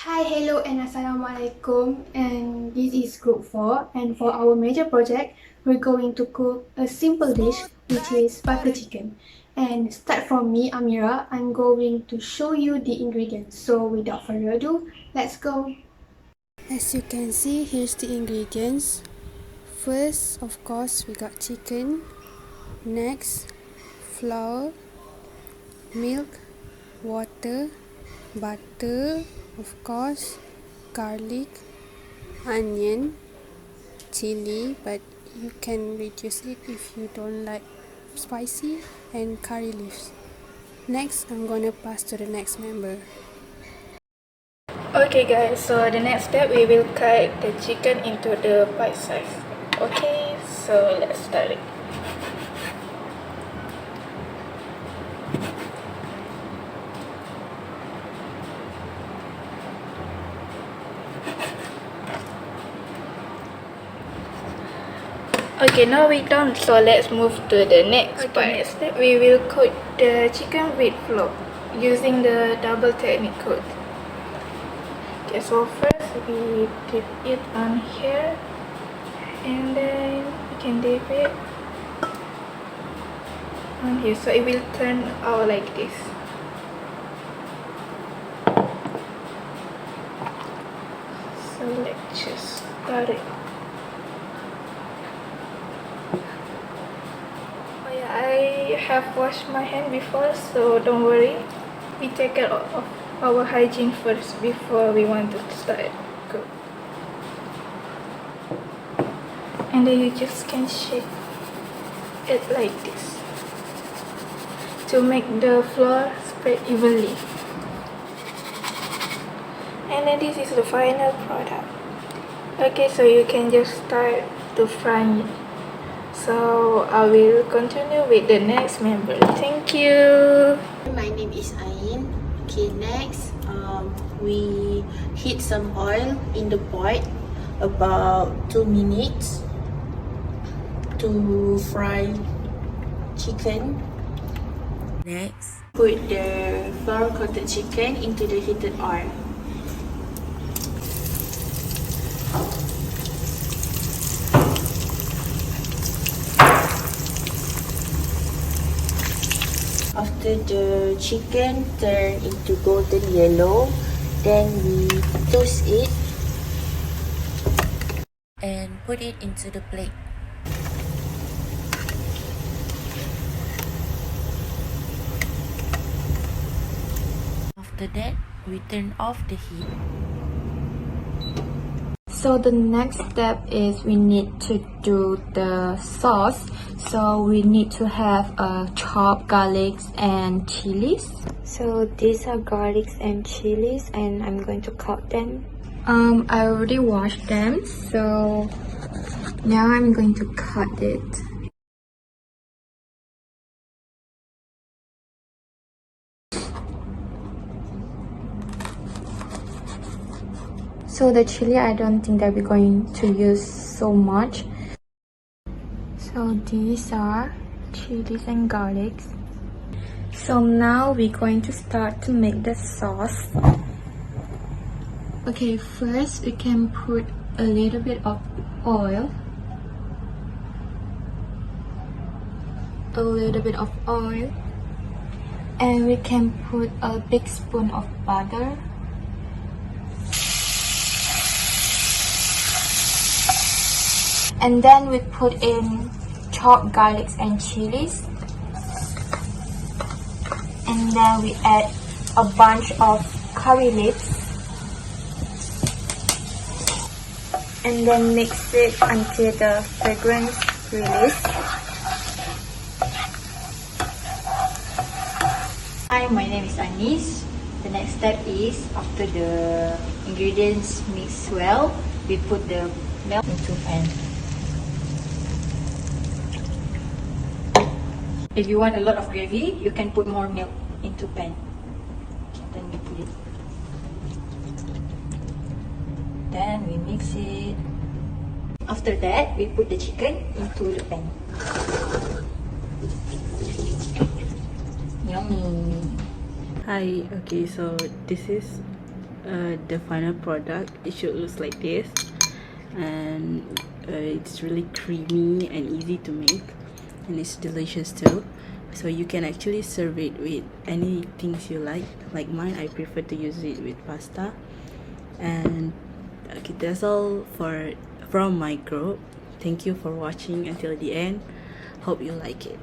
Hi, hello and assalamualaikum, and this is group 4, and for our major project we're going to cook a simple dish which is butter chicken. And start from me, Amira. I'm going to show you the ingredients, so without further ado, let's go. As you can see, here's the ingredients. First, of course, we got chicken. Next, flour, milk, water, butter, of course, garlic, onion, chili, but you can reduce it if you don't like spicy, and curry leaves. Next, I'm gonna pass to the next member. Okay guys, so the next step we will cut the chicken into the bite size. Okay, so let's start it. Okay, now we're done, so let's move to the next part. Next step we will coat the chicken with flour using the double technique coat. Okay, so first we dip it on here, and then we can dip it on here, so it will turn out like this. So let's just start it. Oh yeah, I have washed my hand before, so don't worry. We take care of our hygiene first before we want to start cook. And then you just can shake it like this to make the flour spread evenly. And then this is the final product. Okay, so you can just start to fry it. So I will continue with the next member. Thank you. My name is Ain. Okay, next we heat some oil in the pot about 2 minutes to fry chicken. Next, put the flour coated chicken into the heated oil. After the chicken turn into golden yellow, then we toast it and put it into the plate. After that, we turn off the heat. So the next step is we need to do the sauce. So we need to have chopped garlics and chilies. So these are garlics and chilies, and I'm going to cut them. I already washed them, so now I'm going to cut it. So the chili, I don't think that we're going to use so much. So these are chilies and garlics. So now we're going to start to make the sauce. Okay, first we can put a little bit of oil. And we can put a big spoon of butter. And then we put in chopped garlics and chilies. And then we add a bunch of curry leaves. And then mix it until the fragrance release. Hi, my name is Anis. The next step is after the ingredients mix well, we put the milk into pan. If you want a lot of gravy, you can put more milk into pan. Then we put it. Then we mix it. After that, we put the chicken into the pan. Yummy. Hi, okay, so this is the final product. It should look like this, and it's really creamy and easy to make, and it's delicious too. So you can actually serve it with any things you like mine. I prefer to use it with pasta. And okay, that's all from my group. Thank you for watching until the end. Hope you like it.